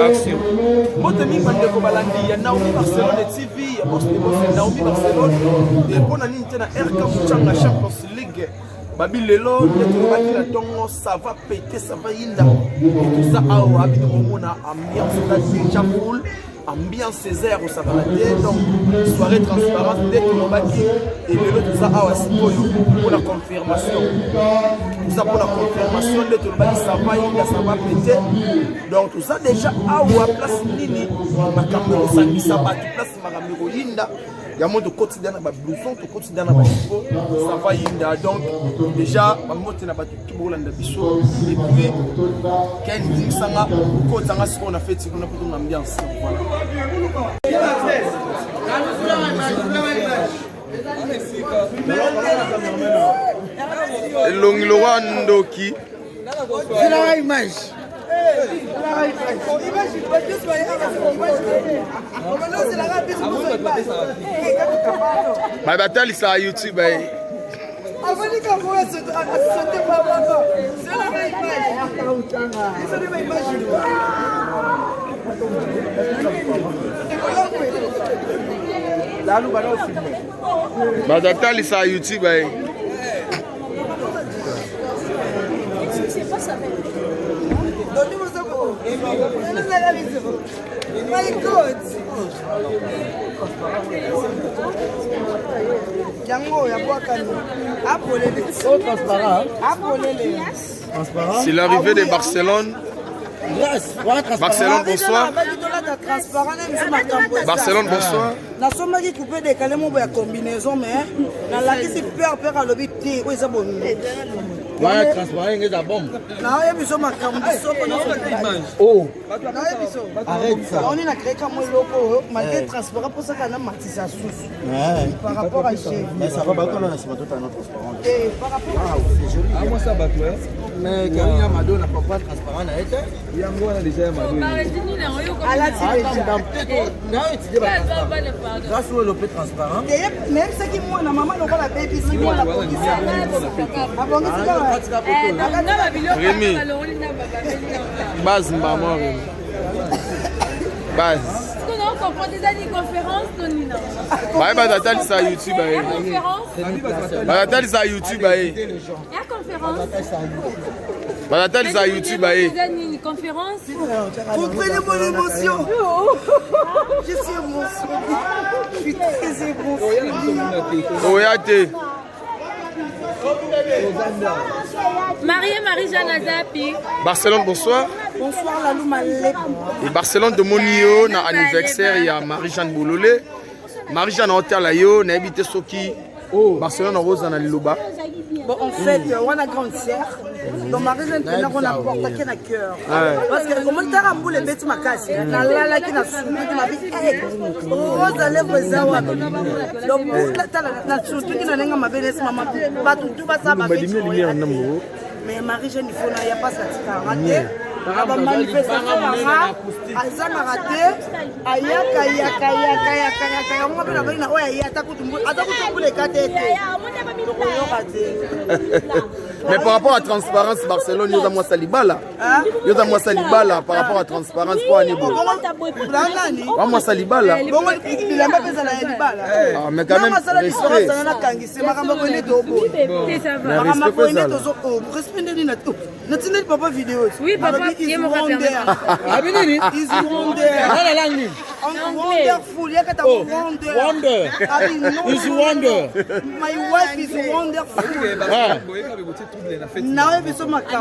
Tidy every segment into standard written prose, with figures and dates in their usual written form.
Action. Motemi Bandeko Balandi, il y a Naomi Barcelone TV, il y a Naomi Barcelone, et pour la ligne, il y a RK Mouchanga Champions League. Babi Lelo, ça va péter, ça va yinda. Et tout ça, on a ambiance, déjà full, ambiance Césaire au Savalade, donc soirée transparente, dès que l'on va dire, et Lelo, tout ça, pour la confirmation. Tout ça pour la confirmation, dès que l'on va dire, ça va yinda, ça va péter. Donc tout ça, déjà, à place Nini, ma caméra, ça va place Magamiro Yinda. Il y a un mode quotidien dans le blouson, tout quotidien dans le niveau, ça va yinda. Donc, déjà, je suis en train de biso. Et puis, quand on a fait une ambiance. Ma bataille c'est à YouTube. Ma bataille c'est à YouTube. My God! C'est l'arrivée de Barcelone. Barcelone, bonsoir. Barcelone, bonsoir. La somme qui coupé des calmes de combinaison, mais dans la qui peur à l'obité, oui, c'est bon. Ouais, transparent, il y a des bombes. Non, il y a besoin de oh, arrête ça. On est créé comme un logo, malgré transparent pour ça qu'on a matisé à sous. Par rapport à chez mais ça va pas qu'on a c'est pas tout un autre transparent. Et par rapport à c'est joli. Ah, moi ça va toi. Mais quand il y a Mado n'a pas transparent à être. Il y a moi déjà Mado. à la télé. Grâce au lopé transparent. Même ce qui moi, maman, on va la baby, si moi la police. Rémi. Base, maman. Base. Bah, Batatal, c'est à YouTube. Batatal, c'est à YouTube. Batatal, c'est à YouTube. Comprenez mon émotion. Je suis émotionnée. Je suis très émotionnée. Oyate. Marie-Jeanne Azapi. Barcelone, bonsoir. Bonsoir, la Louma Lep. Et Barcelone de Monio, na anniversaire, il y a Marie-Jeanne Boulolé. Marie-Jeanne Otalayo, na habité Soki. Barcelone en rose dans Liloba. Bon, en fait, on a grande sœur. Donc, Marie-Jeanne, on a porté qu'un à cœur. Parce que, comment tu as remboursé les bêtes ma casse? La la qui n'a soutenu ma vie. Rose à lèvres zawa. Donc, la soutenu qui n'a rien ma belle maman. Pas tout va ça, ma fille. Mais Marie-Jeanne, il faut n'y a pas ça. La manifestation aza na raté ayaka on va na bana oya yata kutumbule katete. Mais par rapport à transparence, Barcelone, nous avons Salibala. Nous avons Salibala par rapport à transparence pour Anibo. Moi Salibala. Mais quand même, respect. Papa vidéo. Oui, papa, il est wonderful. Wonder. Is wonder. My wife is wonderful. Non,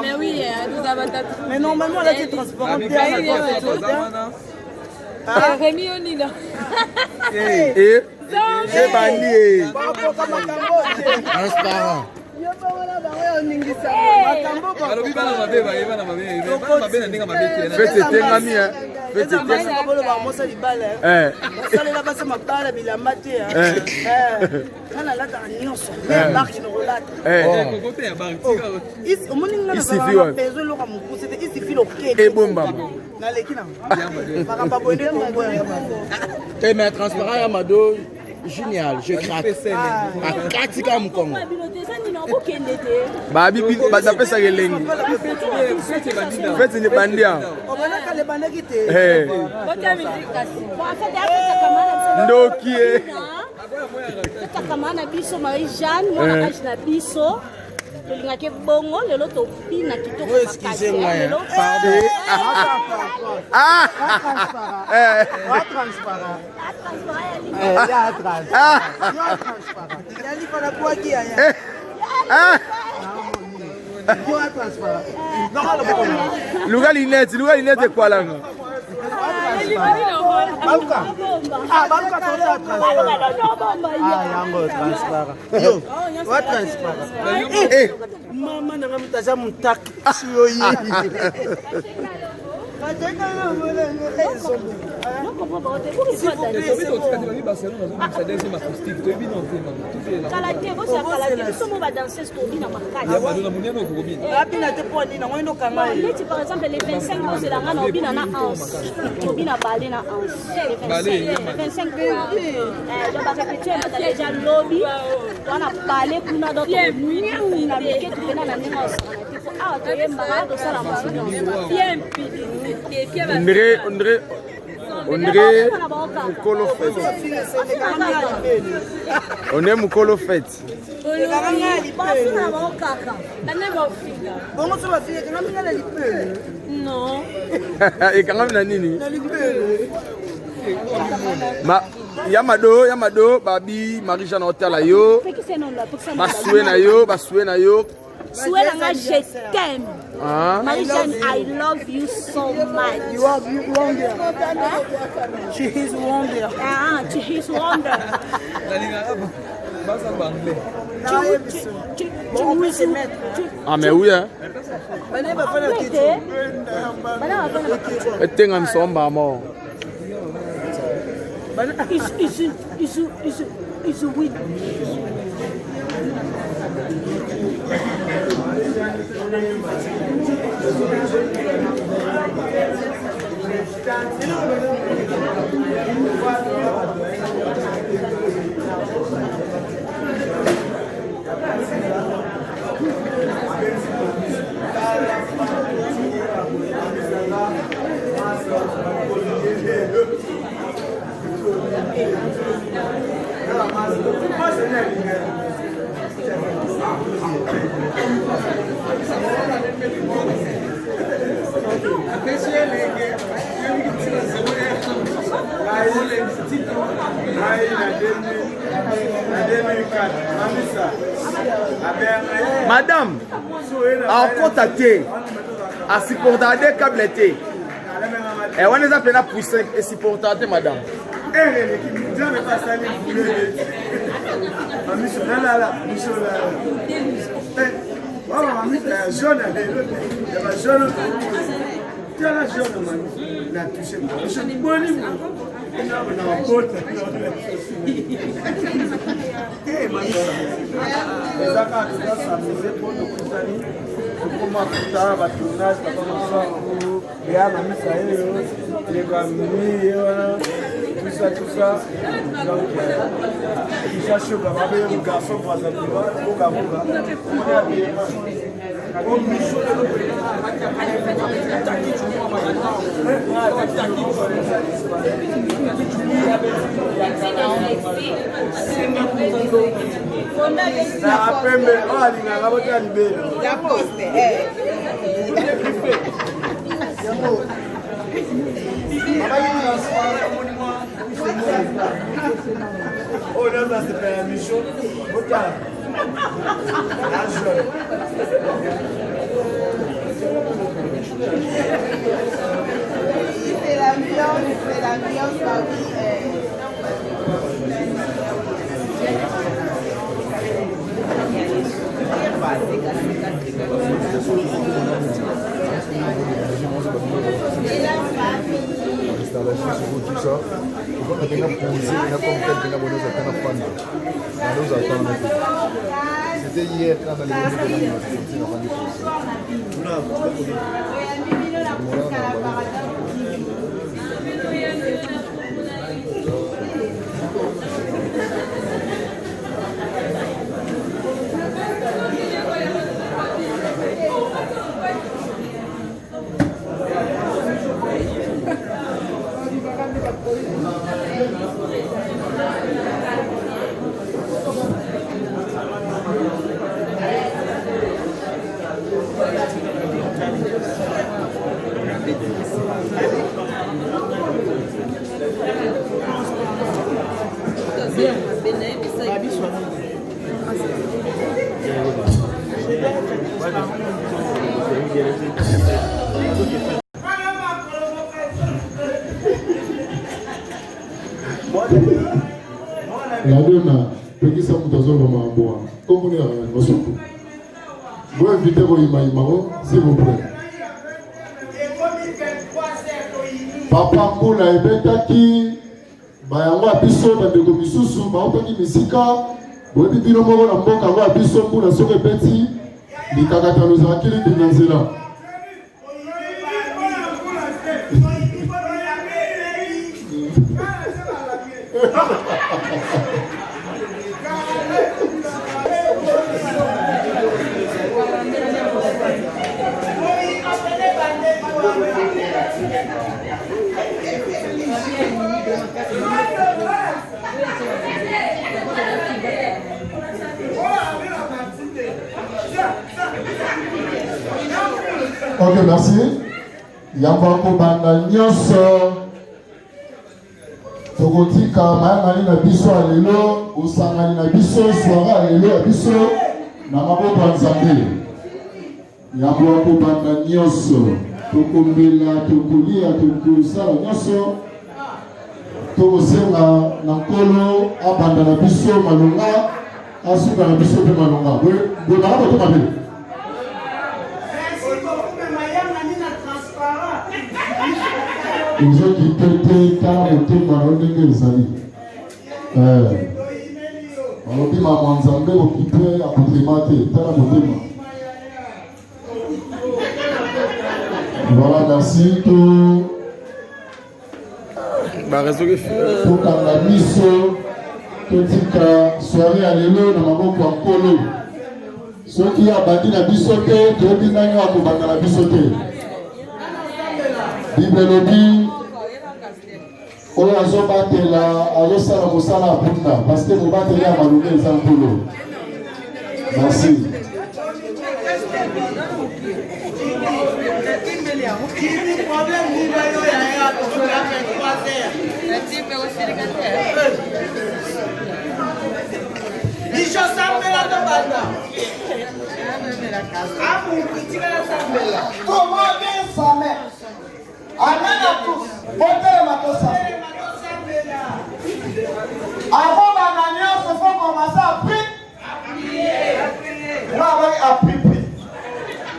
mais oui, nous avons mais normalement, elle est transparente. Rémi Onina. Et Bani. Transparent. Mais transparent, Amado. Génial, je craque. Akatika Mkongo. Babi bazapesa kelengi. Fete ni bandia. Eh. Ndoki. Takamana biso Marie-Jeanne, mwana kaji na biso. Tolingaki bongo lelo topina kitoko makasi. Lelo Pardon. Ah. Transparent. Luga linete kwa langa. Mama na mtaza mtaki sio yeye. Par exemple, les 25 ans, c'est la rana au bina na ans. Au bina balé na ans. Les 25 ans. Donc, parce que tu as déjà lobby, on a balé pour nous d'autres. On a mis que tu venais dans la même ah, tu es malade, ça la machine. Mukolo fête. On est Mukolo fête. Non. Et quand même na nini? Ma Yamado, Babi, Marie-Jeanne Otala yo. Basoué na yo. Souelanga, je t'aime. Marie-Jeanne, I love you so much. You are wonder. She is wonder. She is wonder. Ah mais oui hein. Tenga msomba mo. It's a win. Madame, en contacté, à supporter des câbles. Et on est appelé à pousser et supporter madame. Tout ça. Donc, déjà chaud, un garçon pour oh non, ça c'est pas la mission. C'est l'ambiance, ma vie. Tout ça, on va bien poser, c'était hier quand on allait La donna, petit ça vous dans un moment bon. Comme on est à la notion. Vous invitez vos images, s'il vous plaît. Papa Moula et Betaki, Bayango Biso, Bandeko Misusu, Baotaki Misika, Bobi Bino Moro, Namboka, Biso, Moula, Soke Beti, Nikakata Lozaki, Dinazela. Ok, merci. Yambako banda nyonso. Tokotika mayangani na biso alelo, usangani na biso, soara alelo biso, na maboko ya Nzambe. Yambako banda nyonso. Tokombela, tokolia, tokosala nyonso. Tokosenga na nkolo abanda na biso malonga, asuka na biso pe malonga. Bo na ko to mabe. Ils ont quitté car le thème va donner des amis. On dit maman Nzambe occupé à complémenter tel le thème. Voilà, merci tout. Pour la mission, toute soirée à l'élo dans ma boîte en colo. Ceux qui ont bâti la bissoté, tu as dit n'a pas bâti la bissoté. Bible le dit, on a zobaté la, à l'osala mosala à Bunda, parce que vous battez là à Maloumé et Zampolo. Merci. Comment bien sa mère? Amen à tous. Votez ma cosa. Avant ma manière, il faut commencer à prier. À prier.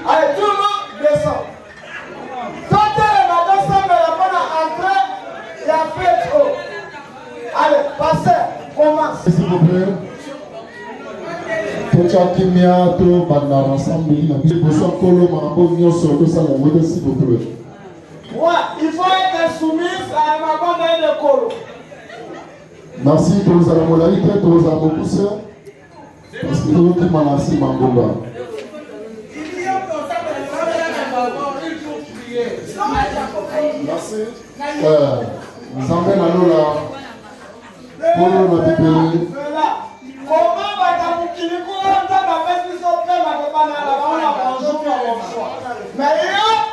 Allez, tout le monde descend. Votez ma cosa, mais la bonne entrée, il y a fait trop. Allez, passez, commence. S'il vous plaît. Tochakimia to banda ensemble na biso kolo mambo nyoso to sala moto s'il vous plaît. Ouais, il faut être soumise à ma bonne de colo. Merci pour les alamolaïtes, pour les amokousseurs. Parce que nous qui manasi mangoba. Merci. Nzambe na lola. Kolo na bibeli. Comment va tu me couronnes ta fête sur le thème à Banana, on a bonjour et bonsoir. Mais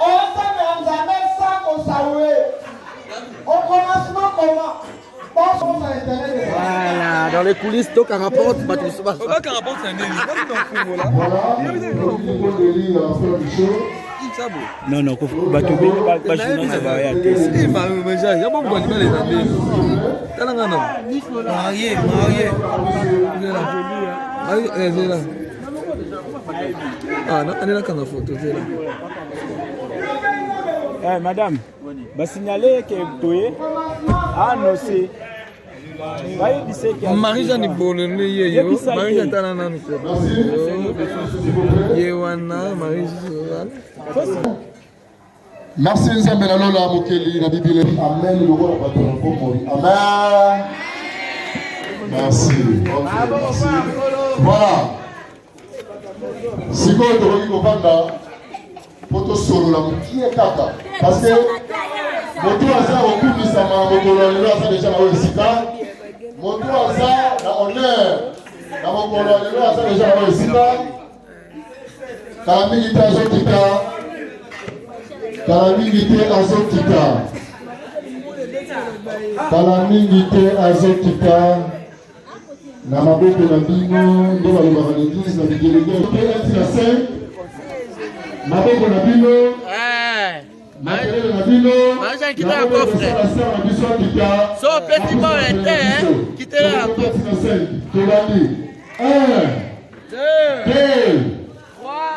on s'est jamais ça qu'on s'aouait. Au commencement, comment? Voilà, dans les coulisses, donc un rapport, tu vas te souvenir. Pourquoi qu'un rapport, c'est un délit? Voilà, le délit à la fin du show. Non, non, Batubé, Bachina, ça va y aller. Il y a beaucoup de gens qui ont marié. Elle est là. Ah, non, elle est là quand la photo. Madame, va signaler que tu es annoncé. Marie-Jeanne est bonne, Marie-Jeanne est là. Merci Nzambe na lola mokeli na Bible. Amen le roi va te répondre. Amen. Merci. Merci. Voilà. Si vous voulez comprendre, pour te solo qui est kaka parce que moto aza okumisama mokolo lelo aza déjà na esika moto aza na honneur na mokolo lelo aza déjà na esika kala mingi te azokita kala mingi te azokita kala mingi te azokita na maboko na bino nde balobaka na église na bigelege mpe ati na 5 maboko na bino makelele na bino Marie-Jeanne, quitte la coffre. So, petit bon,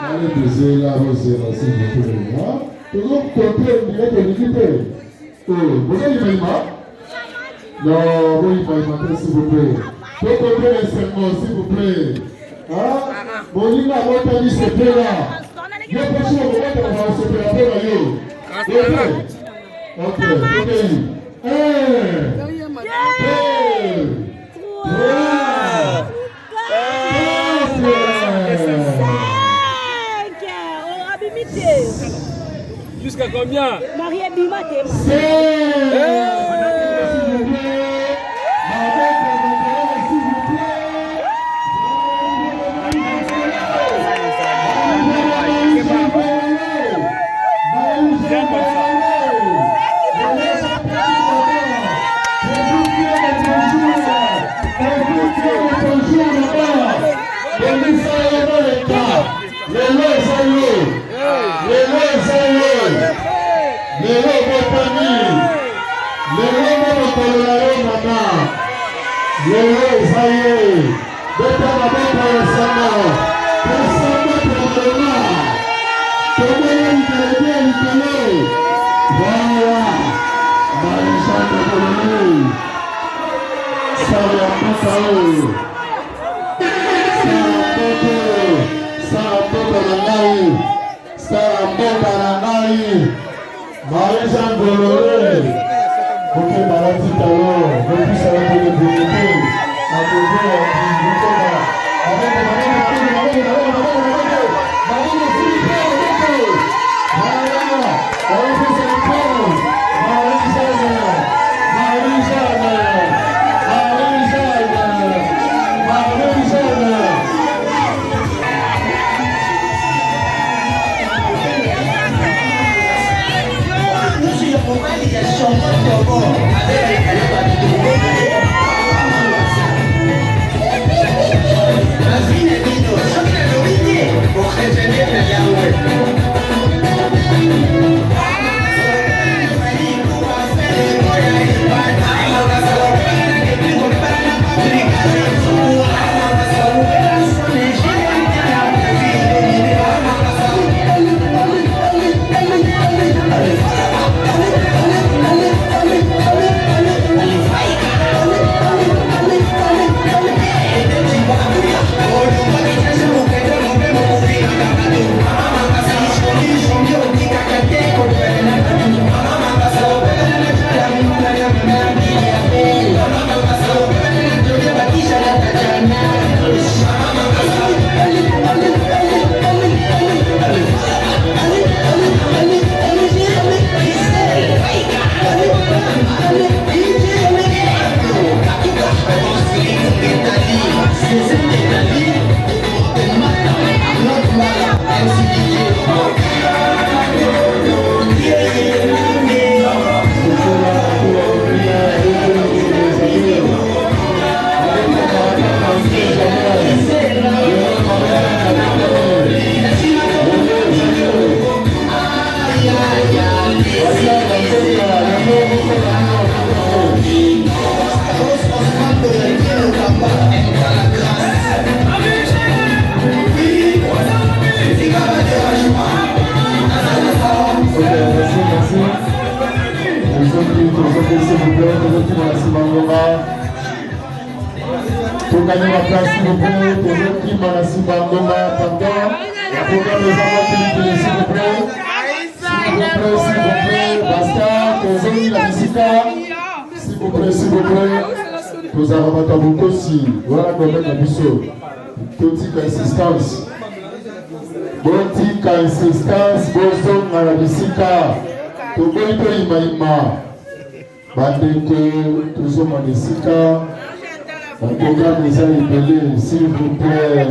Allez, baiser la rose, s'il vous plaît. Toujours compter, on dirait que l'équipé. Vous avez une main? Non, oui, il faut s'il vous plaît. Faut compter les 5 mots, s'il vous plaît. Bon, il m'a monté ce peu-là. Il y a pas de chose, on va se faire après, ok, ok. 1, 2, 3, jusqu'à combien? Marie Bimate. Pour gagner la place, s'il vous plaît, pour ceux qui m'ont assis par Goma, pardon, la programme des enfants s'il vous plaît. S'il vous plaît, basta, Kozoni, la visita. S'il vous plaît, nous avons beaucoup aussi. Voilà comment on a vu ça. Toute insistance. Bonne insistance, bonne à la visita. Tout le monde est bandeko, toujours mon visita. Le programme des libellés, s'il vous plaît.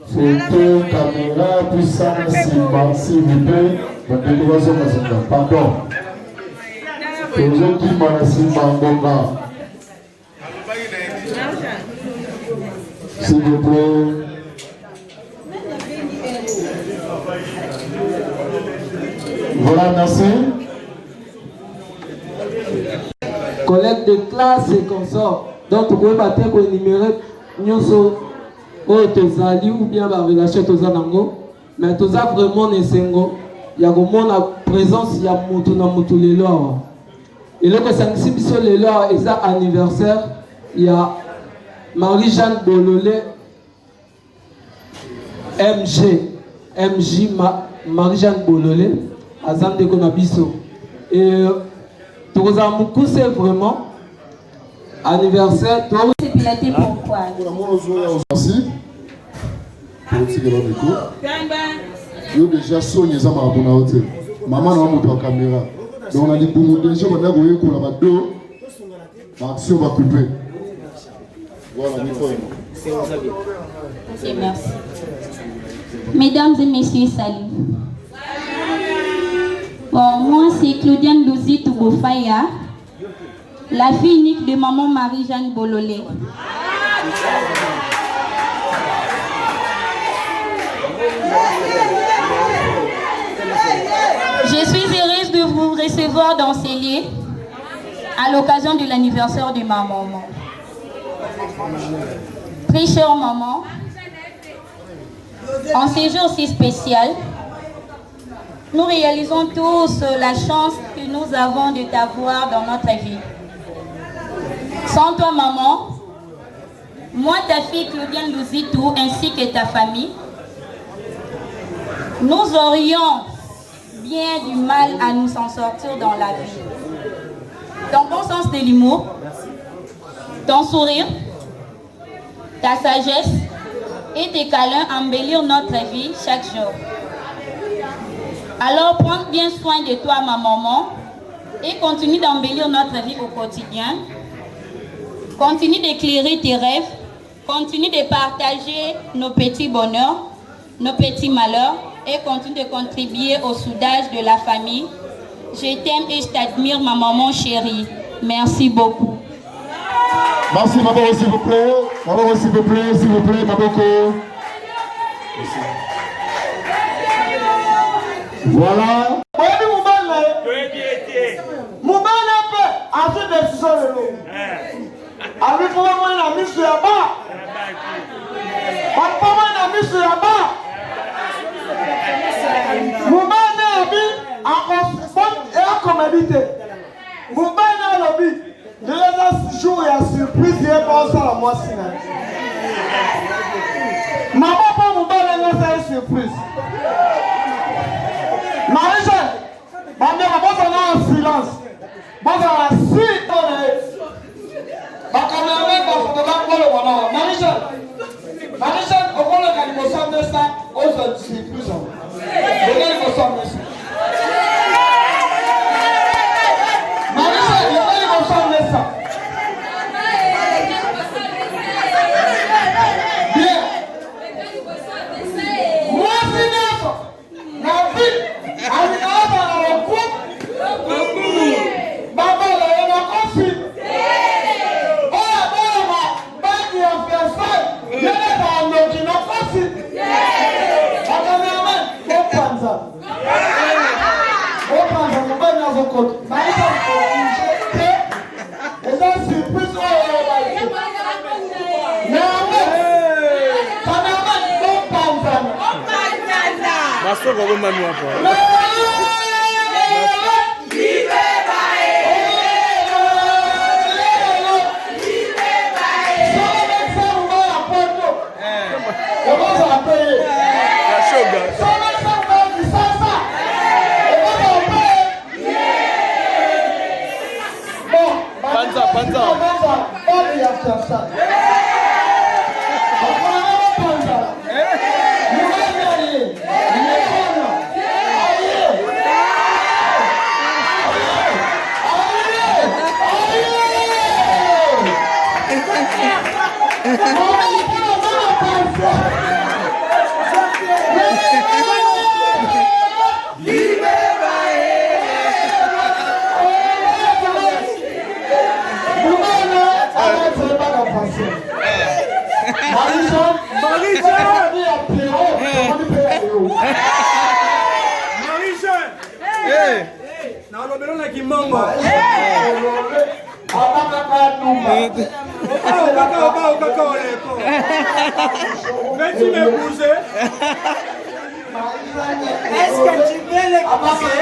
Photo, caméra, puissance, s'il vous plaît. Pardon. Toujours qui m'a laissé Mangoma. S'il vous plaît. Voilà, merci. Collègues de classe et consorts, Donc, vous pouvez battre pour énumérer nous tozali ou bien la relation tozanango, mais toza vraiment nesengo. Il y a vraiment la présence, il y a mutu na mutu lelo. Et là, quand ça s'est lelo, et ça anniversaire, il y a Marie-Jeanne Bololé, MJ Marie-Jeanne Bololé, Azam de Konabiso. Et toza muku c'est vraiment anniversaire. C'est pilaté pourquoi? Merci. Yo déjà sonné ça m'a donné hôtel. Maman n'a pas de caméra. Donc on a dit pour nous déjà on a goûté pour la deux. L'action va couper. Voilà, micro. Ok, merci. Mesdames et messieurs, salut. Bon, moi c'est Claudiane Louzi Toubofaya, la fille unique de maman Marie-Jeanne Bololé. Je suis heureuse de vous recevoir dans ces lieux à l'occasion de l'anniversaire de ma maman. Très chère maman, en ce jour si spécial, nous réalisons tous la chance que nous avons de t'avoir dans notre vie. Sans toi maman, moi ta fille Claudiane Louzitou ainsi que ta famille, nous aurions bien du mal à nous en sortir dans la vie. Ton bon sens de l'humour, ton sourire, ta sagesse et tes câlins embellir notre vie chaque jour. Alors prends bien soin de toi ma maman et continue d'embellir notre vie au quotidien. Continue d'éclairer tes rêves, continue de partager nos petits bonheurs, nos petits malheurs et continue de contribuer au soudage de la famille. Je t'aime et je t'admire, ma maman chérie. Merci beaucoup. Merci, maman, s'il vous plaît. Maman, s'il vous plaît, maman. Voilà. Marie-Jeanne, en silence. Marie-Jeanne, au moins le calme de ça, aux surprises. Vais-tu me bouger? Est-ce que tu veux les pousser?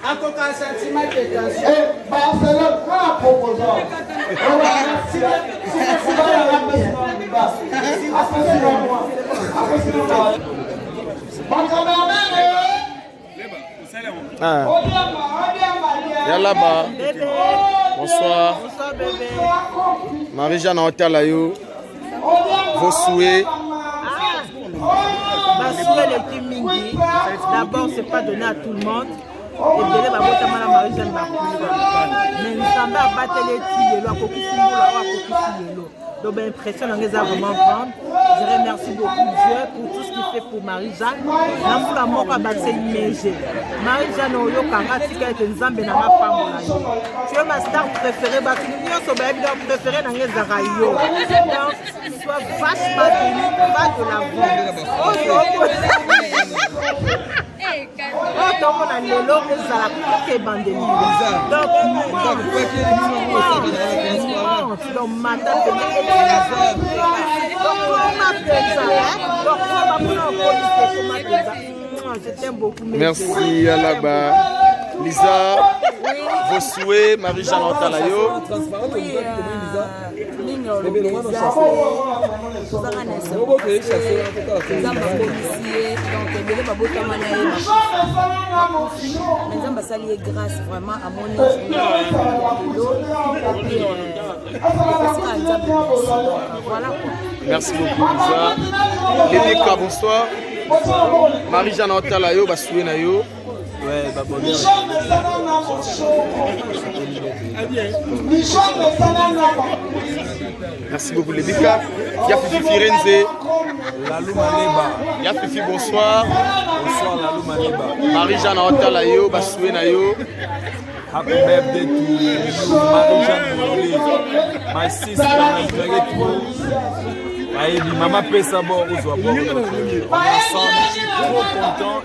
Encore un sentiment de tension. Et Barcelone, quoi proposant? Yalaba. Bonsoir. Marie-Jeanne Otalayo. Vos souhaits. D'abord, c'est pas donné à tout le monde. Et bien, Marie-Jeanne mais nous sommes à battre les filles, donc, l'impression qu'on les a vraiment prendre. Je remercie beaucoup Dieu pour tout ce qu'il fait pour Marie-Jeanne. Marie-Jeanne, tu es ma star préférée. Tu préférée dans les Zaraïo. Donc, sois vachement bénie, va de l'avant. Merci Alaba. Lisa, vos souhaits, Marie-Jeanne Otalayo. Merci beaucoup Lisa. Lédeka, bonsoir. Marie-Jeanne Otalayo, Basoué Nayo. Ouais, merci beaucoup Lédeka. Yafifi Firenze. Lalou Maneba. Yafifi, bonsoir. Bonsoir Lalou Maneba. Marie-Jeanne Otalayo, Basoué Nayo. Happy birthday to Marie-Jeanne Moulé. My sister, my favorite one. Maman Pessa Bord, on est ensemble, je suis trop content.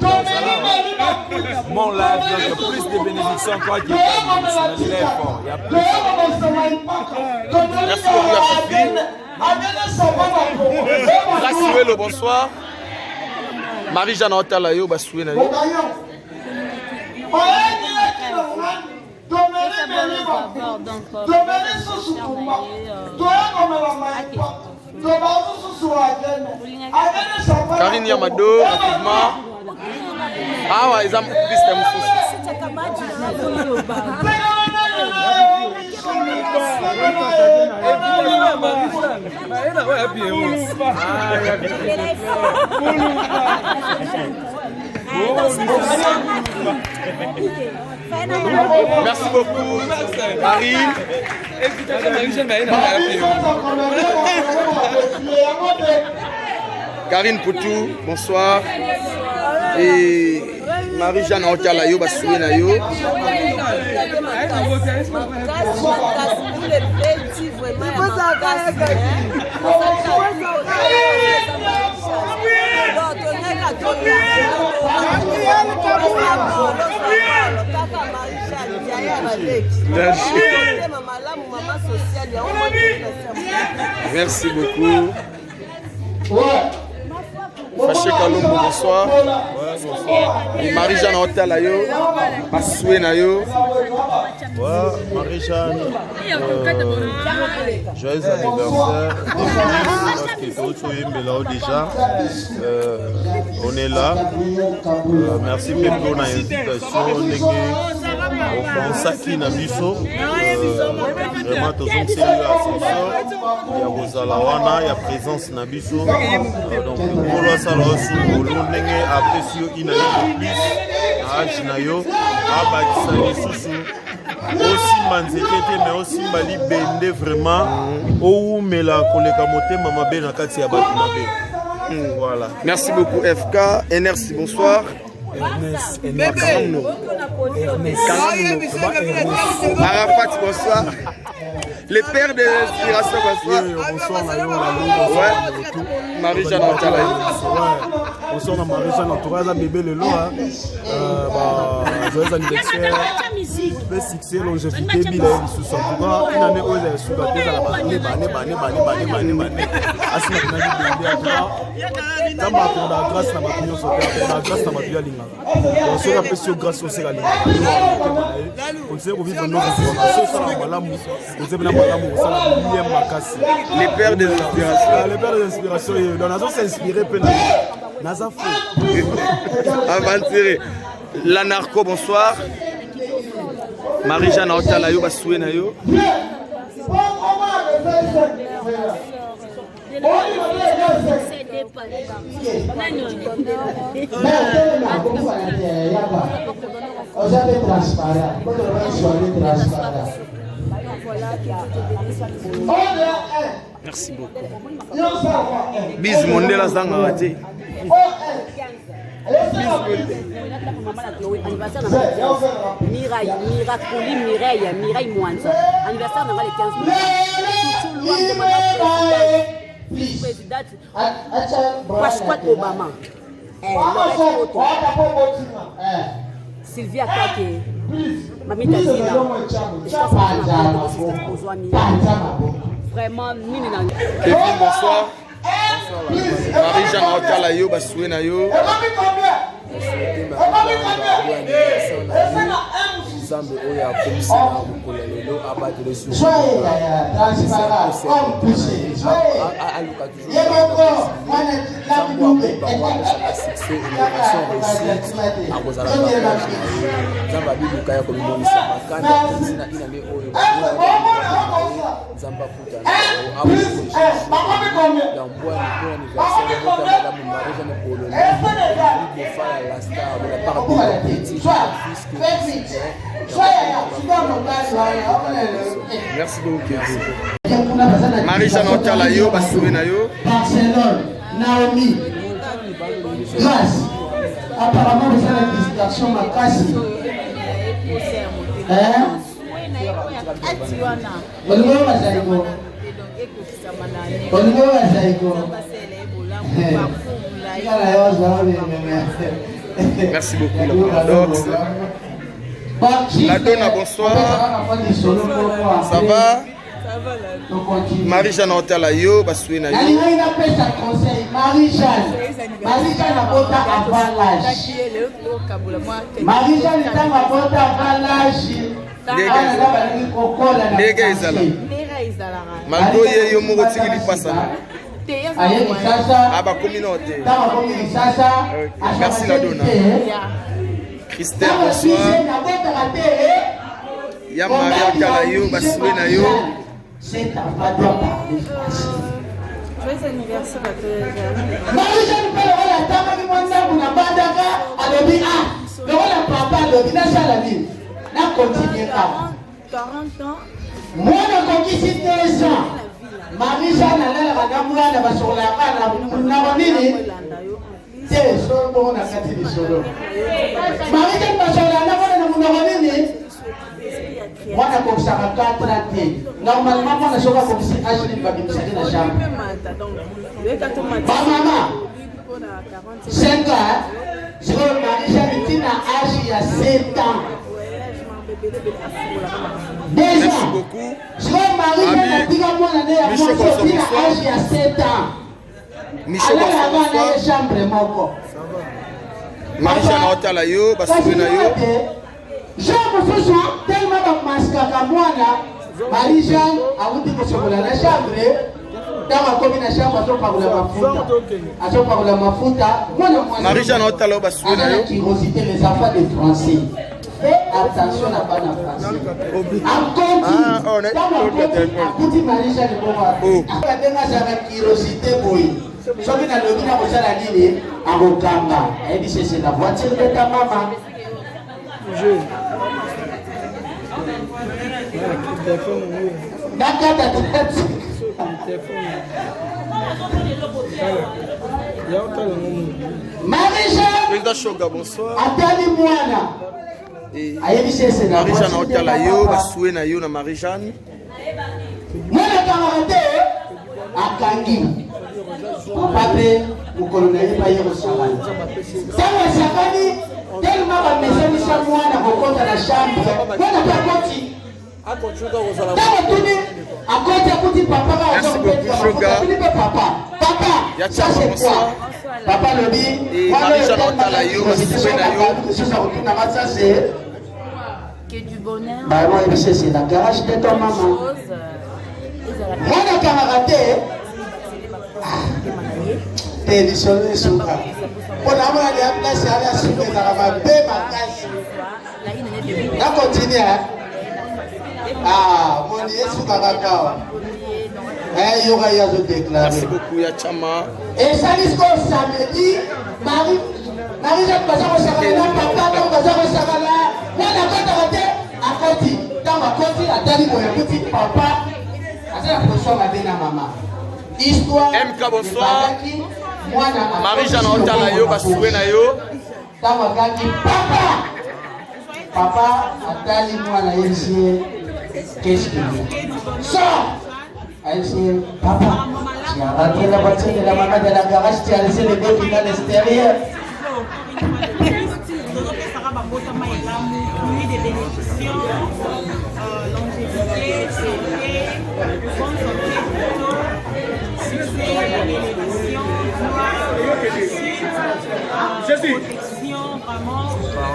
Mon live, il y a plus de bénédictions quoi qu'il y a. Il y a plus. Merci beaucoup, Yafifi. Grâce bonsoir. Marie-Jeanne Otalayo, Basoué Nayo. Karine Yamado, rapidement. Ah ouais, ils ont piste de merci beaucoup, Karine. Karine Poutou, bonsoir. Et Marie-Jeanne Otalayo, Basoué Nayo. Merci beaucoup. Faché Kalumbo, bonsoir. Et Marie-Jeanne Otalayo, Basoué Nayo. Ouais, Marie-Jeanne, joyeux anniversaire. Déjà, on est là. Merci pour l'invitation. On est au Sakin à Bisso. vraiment tozongisi yo ascenseur ya kozala wana ya présence na biso donc mokolo asala osu ngolo ndenge apesi yo ina yo plus na age na yo abakisa lisusu osimba nzete te mais osimba libende vraiment oumela koleka motema mabe na kati ya bato mabe. Voilà. Merci beaucoup FK. Enersi, bonsoir. Arafat, bonsoir. Les pères de l'inspiration, bonsoir. Bonsoir, Marie-Jeanne Otala. Bonsoir, Marie-Jeanne Otala, bébé le loin. Joyeux anniversaire. Le succès, longévité, mille sous son pouvoir. Une année où elle est sous la tête à la banane. Assis na bébé à toi. Tant que la grâce n'a pas pu nous sauver, la grâce n'a pas pu aller. On se rappelle sur grâce au Sénégal. On sait qu'on vit dans nos informations, ça la malamu. On sait que la malamu, ça la millième makasi. Les pères des inspirations. Les pères des inspirations, dans la zone s'inspirer peu. Naza fou. Avantiré. La narco, bonsoir. Marie-Jeanne Otala, yo basoué na yo. Merci beaucoup. Bis Mondela Zanga raté. Mireille Mwanza. Anniversaire dans les 15 minutes. Président Pasquale Obama. Sylvia Kake. Mamita Zina. Vraiment, Kevin, bonsoir. Marie-Jeanne Otala yo basoué na yo. Zambe oya komisa na mokolo lelo abatele sur aluka toujours succès innovation réussite akozala Zambe abiluka ya komimonisa makanda sina iname oyo Zamba futa ya mbwa ni anniversaire de madame Marie-Jeanne Polo de faire la star de la part de la petite Merci beaucoup. Marie-Jeanne Otala yo basoué na yo. Barcelone, Naomi, Grâce. Apparemment, vous avez une distraction makasi. Oligo Bazaiko. Merci beaucoup, le paradoxe. La Donna, bonsoir. Ça va? Marie-Jeanne Otala yo basoué na yo. Marie-Jeanne a bota avant l'âge. Marie-Jeanne est avant l'âge. Ndege ezala. Malgré ye yo moko tikili pasana. Aba communauté. Merci la Donna. Christelle, bonsoir. Ya Maria Otala yo basoué na yo. C'est ta voix doit parler français. Joyeux anniversaire à toi. Marie-Jeanne Pele wala tama ki mwanda kuna bandaka alobi le wala papa alobi na sala nini na continuer kama 40 ans. Moi na kokisi 13 ans. Marie-Jeanne alala bakamwana basola kana na nini te solo na kati ni solo. Marie-Jeanne basola na bona na nini mwana kokisaka 4 ans te normalement mwana soka kokisi âge ni babimisa na chambre bamama 5 ans sikoyo Marie-Jeanne tina âge ya 7 ans 2 ans sikoyo Marie-Jeanne atika mwana ne ya mwasi tina âge ya 7 ans alala na ye chambre moko Marie-Jeanne Otala yo basoué na yo. Jean Moussousou, tellement de masque à moi, Marie-Jeanne a voulu que ce soit la chambre. Dans ma commune, la chambre, à Marie-Jeanne Otala basoué na yo. Curiosité, les enfants des Français. Fais attention à pas la face. Akuti Marisha ni bongo. Akatenga sana curiosité boy. Soki na lobi na kosala nini akokanga. Ayebi c'est la voiture de ta maman. Nakata tete. Marisha bonsoir. Atali mwana. Marie-Jeanne na otala yo basue na yo na Marie-Jeanne. Mwana kamarade akangi. Papa pe mukolo na ye ba yero sakani. Sawa sakani tellement ba mesanisa mwana kokota na chambre. Mwana pa koti. Akochuka kozala. Tawa tuni akoti akuti papa ka papa. Papa. Ça c'est quoi? Papa lobi. Marie-Jeanne na otala yo basue na yo. Ça c'est que du bonheur. Bah moi c'est la garage de ton maman. Mwana kamarade télévision souka. On a mal à place à la soupe dans la mabe makasi. Na continue. Ah, mon Dieu souka kaka. Eh yoga ya zo déclarer. Merci beaucoup ya chama. Et ça dit qu'on samedi Marie-Jeanne passe au sakala papa donc passe au sakala. Mwana kamarade akoti. Dans ma koti la tali mo petit papa. Asa position ma bena mama. Histoire MK bonsoir. Marie-Jeanne otala yo basue na yo. Tamagaki papa. Papa atali mwana yesi. Qu'est-ce qu'il dit? Sors. Elle dit papa. Tu as raté la voiture de la maman de la garage, tu as laissé les deux filles à l'extérieur.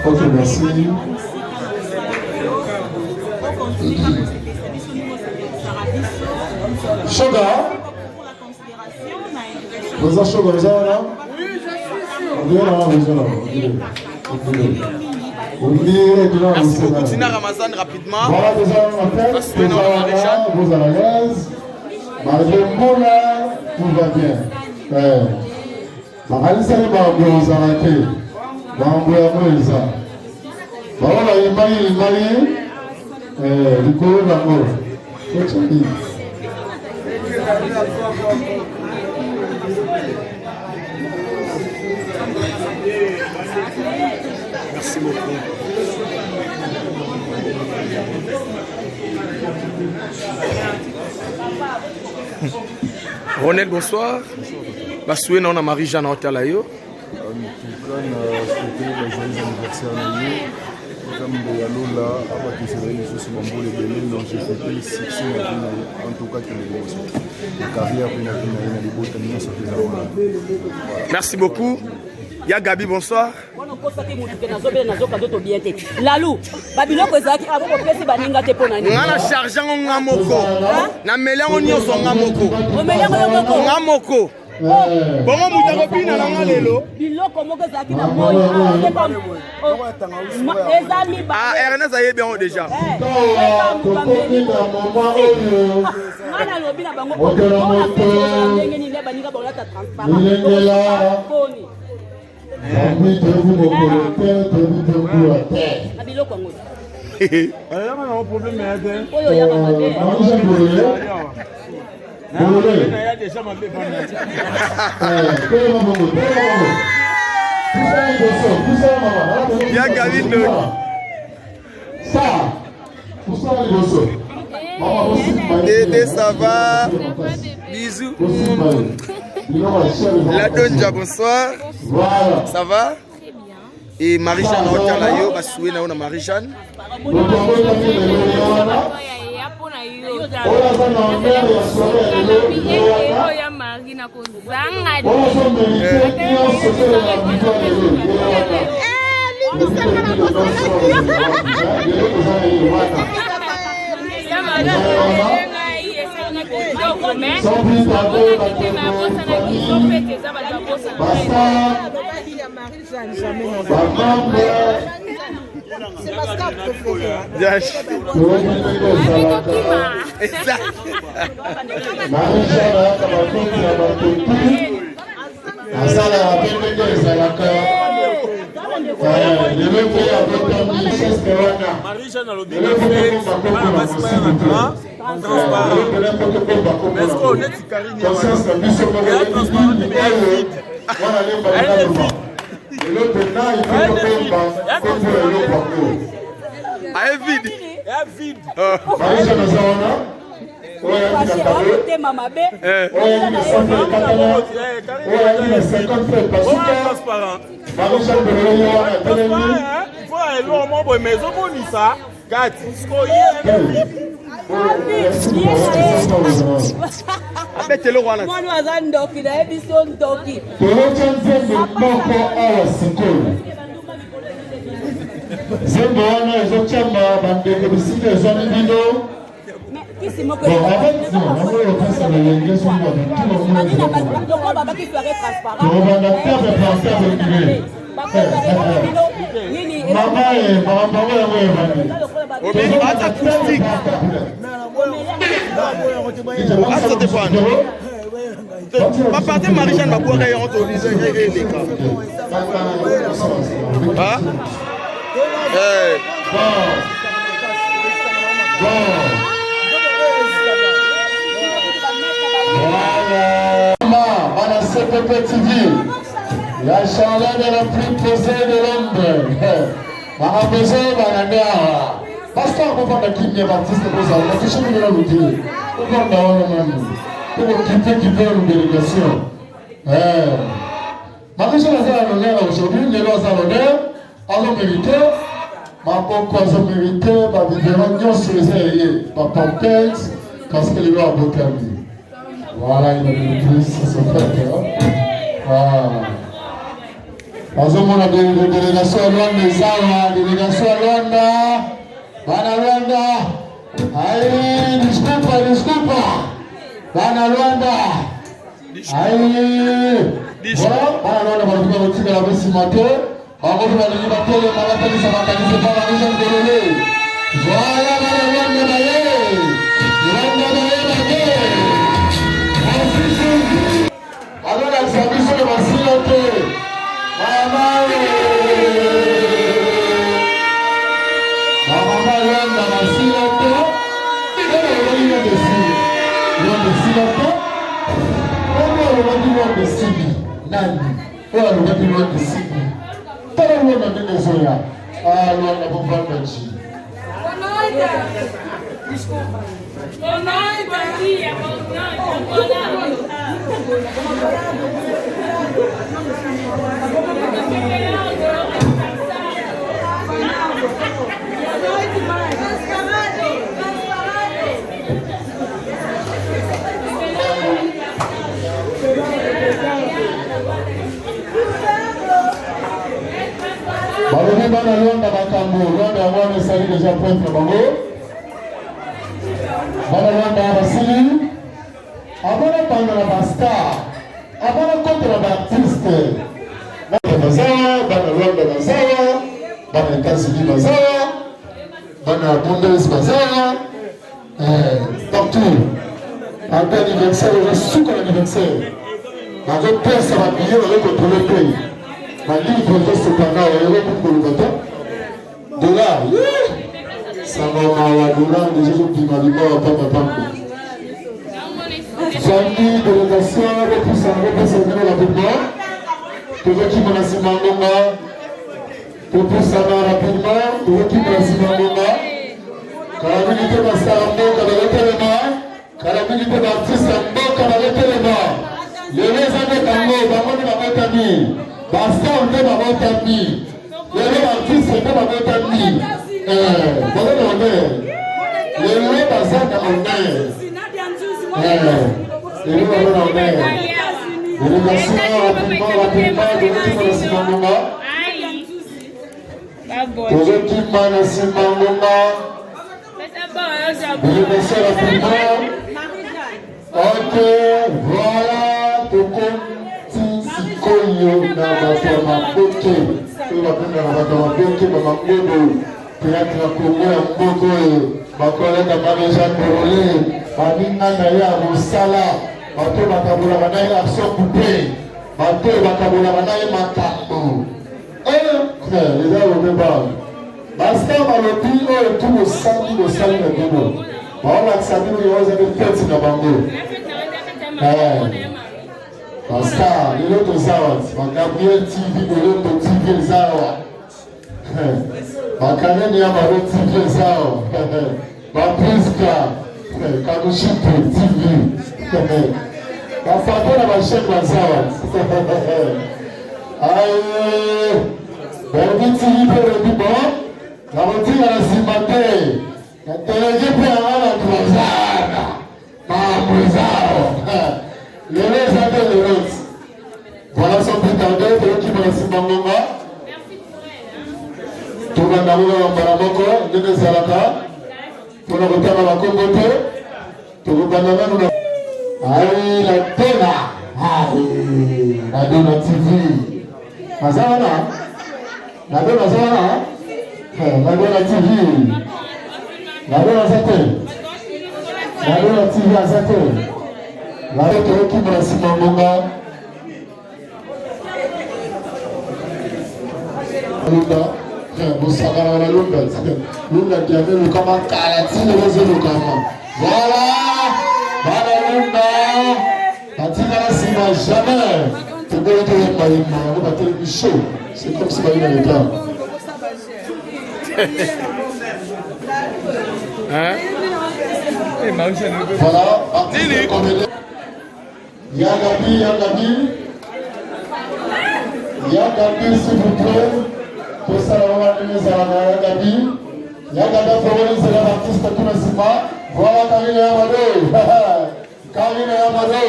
Ok, merci. Sugar. Vous avez sugar, vous avez là? Merci beaucoup, Tina Ramazan, rapidement. Voilà, déjà, on vous à l'aise. Malgré tout là, tout va bien. Makalisa ni mambo uzalate. Mambo ya mweza. Baba imani likolo na ngo. Kochani. Merci beaucoup. Ronel, bonsoir. Basoué na Marie-Jeanne na otala yo. Merci beaucoup. Ya Gabi, bonsoir. Lalou, babiloko ezaki aboko pesi baninga te pona ni. Ngana charge ngo moko. Na melango nyonso ngamoko. O melango moko. Ngamoko. Bongo mutako pina na ngalelo. Biloko moko ezaki na moyo. Ezami ba. Ah, Ernest a bien déjà. Ngana lobi na bango. Ona pesa ndenge ni leba ninga bolata transparent. Dédé, ça va? Bisous. La Donja, bonsoir. Ça va? Et Marie-Jeanne Otalayo, basoué na Marie-Jeanne. C'est ma star préférée. Exact. Marie-Jeanne a l'objet de faire mais est-ce qu'on est Karine mwana aza ndoki nayebi so ndoki zembo wana ezotyamba bandeko bisika ezwami bino tokobanda terre par terre ekile mama ye makambango yango ebandi Papa, Marie-Jeanne va boire et on te dit les cas. Ah? Voilà, CPP TV, la chaleur de la plus posée de l'ombre. Marambezo, Banania. Parce qu'on va faire qui est baptiste pour ça, on va toucher le nom de Dieu. On va dans le même. Pour quitter une délégation. Marie-Jeanne a l'honneur aujourd'hui, les lois à l'honneur, à l'homme mérité. Ma bonne mérité, ma différence sur les aériens, ma pampette, parce que les lois ont beaucoup amis. Voilà, il a mis plus, c'est son frère. Par exemple, on a des délégations à Luanda, délégation à Luanda, Bana Luanda, aïe, disculpa, Bana Luanda, aïe, voilà, Bana Luanda, on va dire que la baisse ce matin, on va dire que la liberté, on va dire que ça va organiser par la région de Lélé. Voilà, Bana Luanda, alors la service de la Silote, maman Landa la Silote, et on va dire de Silote, on va dire de Sibi, Nani, on va dire de Sibi, tout le monde a dit les oya, ah, on a pas de machi. Balobi bana Luanda makambo, Luanda yango wana esali déjà pointre bango. Bana Luanda basili, abana banda na bastar, abana contre na baartiste. Bana bazawa, bana Luanda bazawa, bana États-Unis bazawa, bana Bundes bazawa, partout. En anniversaire, on est sous l'anniversaire. Avec père, ça va bien, on va contrôler le pays. Ma livre de ce canal, on va pour le bateau. Dollar, ça va à dollar, déjà je dis ma vie, à papa. Famille, délégation, repoussant la rapidement. Pour qui m'en a si mangonga. Repoussant rapidement, pour qui m'en a si mangonga. Quand la milité va s'arranger, quand elle était les mains, quand la milité d'artiste en bas, quand elle était les mains. Les années Tango, Bango de Babatami, Basta on de Babatami, les artistes de Babatami, Bango de Honneur, les Bazan de Honneur, les Bango de Honneur, délégation rapidement, de l'équipe de Simangonga, de l'équipe de Simangonga, délégation rapidement, ok, voilà. Tokonti sikoyo na bato ya makoto babenga na bato babenke bamangodo théâtre ya Congo ya mboko oyo bakolega Marie-Jeanne Borolé baninga na ye ya mosala bato bakabolaka na ye action coupe bato bakabolaka na ye makambo eza lobeba bastar balobi oyo tu bosali na bino baolakisa bino yo eza befeti na bango bastar lelo toza wati bagabriel tv bolombo tv eza awa bakaneni ya balo tv eza awa bapriska kanushito tv bafato na bashene baza wati aye berbi tv mpe lobi bon nakotinga na nsima te natelege mpe yanga na tozana mamwezao lelo eza te leroti voilà son pitarde toyokima na nsima ngonga tobanda ngo kaka mbala moko ndenge ezalaka mpona kotanga bakombo te tokobanda nanu na ai latena nadona tv aza wana nadona aza wana nadona tv nadona aza te nadona tv aza te lalo toyokima na nsima ngonga lunda bosakana na lunda lunda diame lukama kala tine bozolukama voilà bana lunda batika na nsima jamais toboli toyembayemba yango batelemi chaud c'est comme si bayi na leta voilà Yagabi s'il vous plaît pour ça on va nous Yagabi favori c'est l'artiste tout le sima voilà Karine Yamado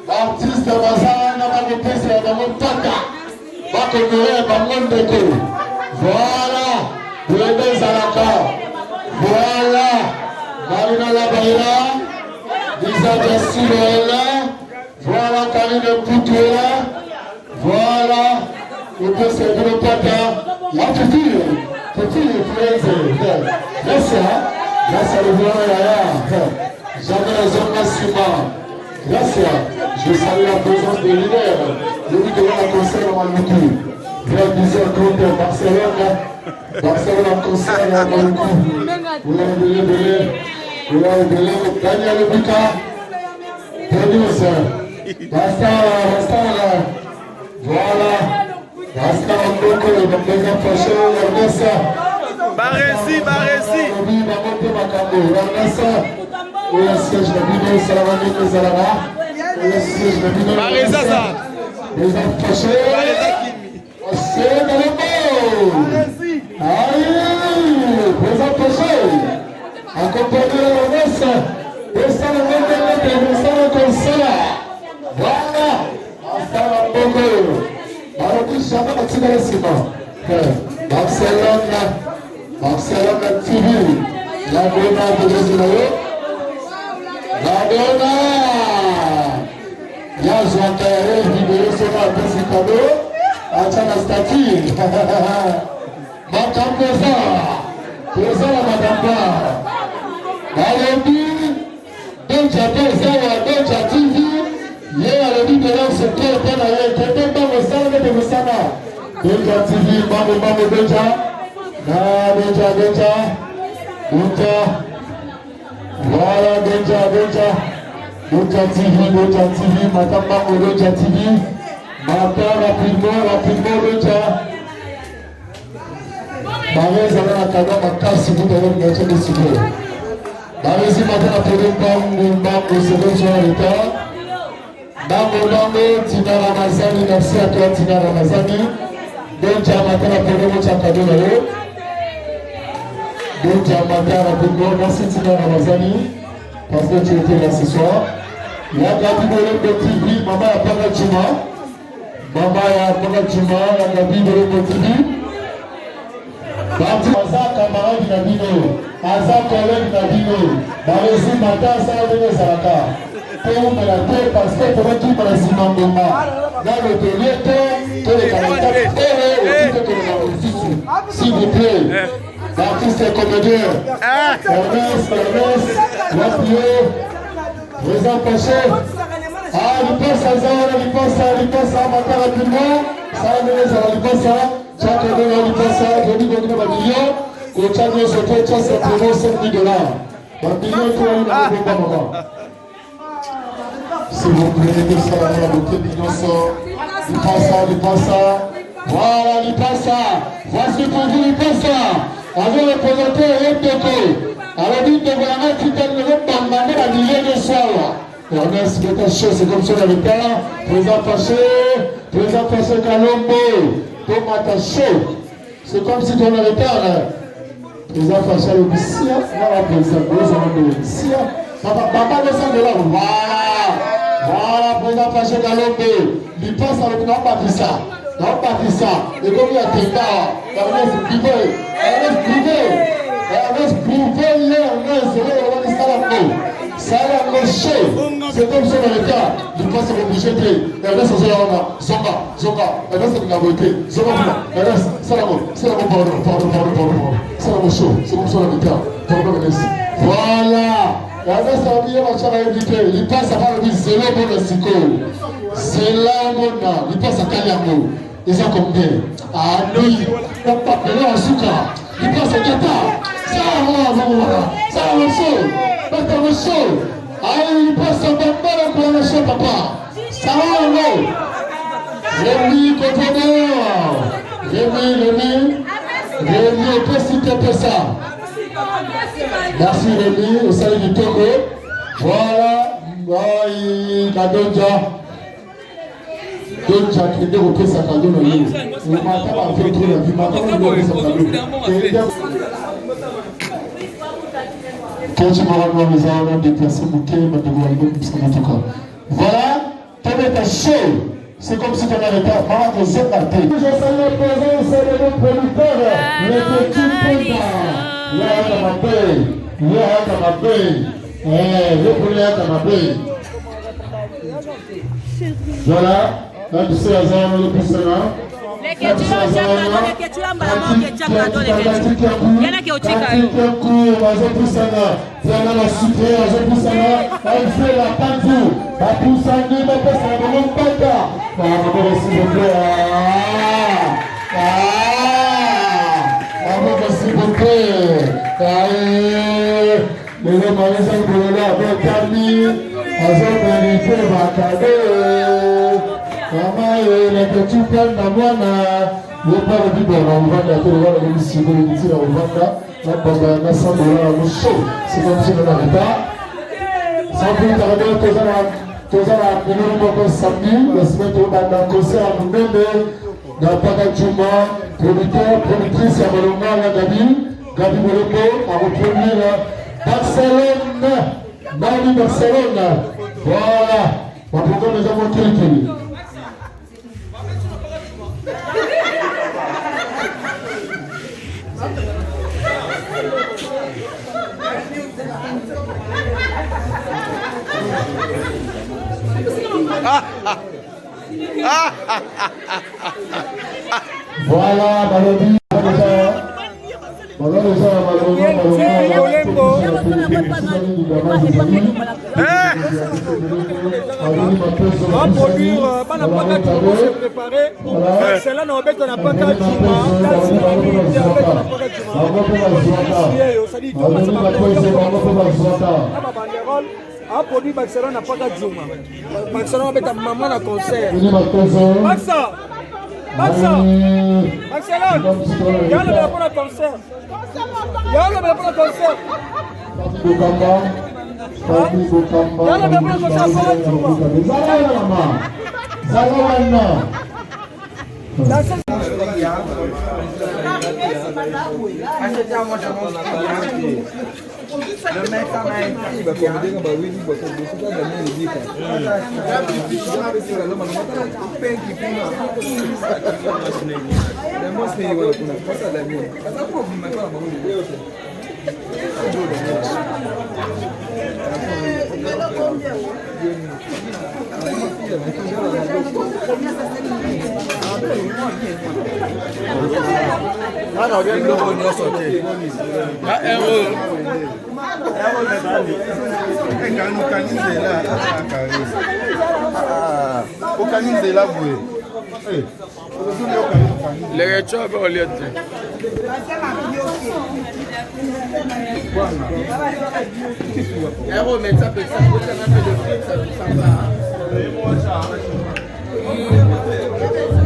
artiste bazana bakopesa ya bango mpaka bakonore bango ndeko voilà boyebe ezalaka voilà Marina Labaira Lisa Basiloela voilà Karine Mputuela voilà le pese de pata la petite influence grâce à le voir là jamais les hommes massima grâce à je salue la présence de leader je dis que la concert à Maluku vrai bizarre contre Barcelone concert à Maluku vous l'avez belé Daniel Bika producer Bastar voilà Bastar Mboko le Mbeka Fashion Ernesta Baresi le siège de Bino Salamani Zalana le siège de Bino Baresa les approchés c'est dans le mot aïe les approchés accompagné de la messe descend le monde de voilà Asala Bongo Maroki Chama Matina Sima Barcelone TV la Dona de Zinayo la Dona ya Joantaire vidéo sur la Pesicado Achana Stati Makamboza Pesa la Madamba Balobi Donja TV Ye alobi de la secteur Tana ye Kete Bango Sana de Musana Donja TV Bango Donja Na Donja Voilà Donja TV Madame Bango Donja TV Mata rapidement Donja Barez ala na kaba makasi Buda yon gacha de Sigo Barezi mata na pere Bango Sebe Joa Rita Bango Tina Ramazani merci à toi Tina Ramazani Donja mata na pere Mocha Kadona yo Donja mata rapidement merci Tina Ramazani parce que tu étais là ce soir la Gabi Bolombo TV Mama ya Panga Chuma la Gabi Bolombo TV Aza camarade na bino, aza collègue na bino, barezi mata sa bino zalaka. pour me la terre parce que pour qui par la Simandoma. Là, le dernier temps, que les caractères s'il vous plaît. L'artiste et comédien. Ernest, Lapio, Président Paché. Ah, il passe à Zara, il passe à matin rapidement. Ça va mener à l'Ipasa. Chaque année, l'Ipasa, je dis qu'on a un million. Qu'on tient ce que tu as simplement $5 000. Un million, tu as une maman. S'il vous plaît, que ça va la beauté, million sort. L'Ipasa. Voilà, l'Ipasa. Voici pour vous, l'Ipasa. Avec le présenté Yendoko. Alors, dit de voir qui donne le bambane à million de soir. Ernest, c'est quelque chose, c'est comme ça dans le temps. Président Paché Kalombo, Thomas Taché. C'est comme si tu en avais tard. Président Paché le Bissia, voilà, président le Bissia. Papa descend de là, voilà, président Paché Kalombo. Il passe à l'opinion Batissa. Non, Batissa. Et comme il y a des gars, Ernest Privé, c'est comme ça dans le cas, il passe au budget, Ernest Zonga, Ernest de la beauté, Zonga, Ernest, c'est la bonne, pardon, c'est la bonne chose, c'est comme ça dans le cas, voilà, Ernest a oublié ma chère à inviter, il passe à part le but, c'est là mon Siko, c'est là mon, il passe à Kaliamo, ils ont combien? Ah oui, on pas payé en souka, il passe à Kata, ça va, allez, il passe un bambin pour le show, papa. Ça va, non? Rémi, conteneur. Rémi, on peut citer ça. Merci, Rémi, au salut du Togo. Voilà, la Donja. Donja, qui est repris sa cadeau dans l'eau. Le matin, on a fait trop la vie, maintenant, on a fait sa cadeau. Quand tu m'auras nous allons déplacer mon cœur, ma devoir en tout cas. Voilà, ton état chaud. C'est comme si tu n'avais pas marre de cette partie. Je salue la présence de nos producteurs, les petits présidents. Voilà, là tu sais, Azan, le plus sénat. Les petits plans d'Amouana, le père du bon, on va la mission de l'unité à Rwanda, la bande à l'Assemblée à Moucho, c'est comme si on n'avait pas. Sans plus tarder, tous à la première samedi, la semaine de la concert à Moumende, dans Pakajuma, productrice à Malonga, la Gabi Moloko, à reprendre Barcelone, Barcelone. Voilà, on peut les avoir quelqu'un. Voilà, Balobi, va produire, pas la pancarte, on s'est préparé. C'est là, on va mettre la pancarte. A produit Barcelone n'a pas qu'à Djouma. Barcelone va mettre maman à concert. Barcelone, il y a le drapeau à concert. Il y a le drapeau à concert. Il y a le drapeau à concert. Le mec en a na olia biloko nyonso te na ero okani nzela boye leke tso abe olia te ero metsa pesa kotanga pe de fixe ça va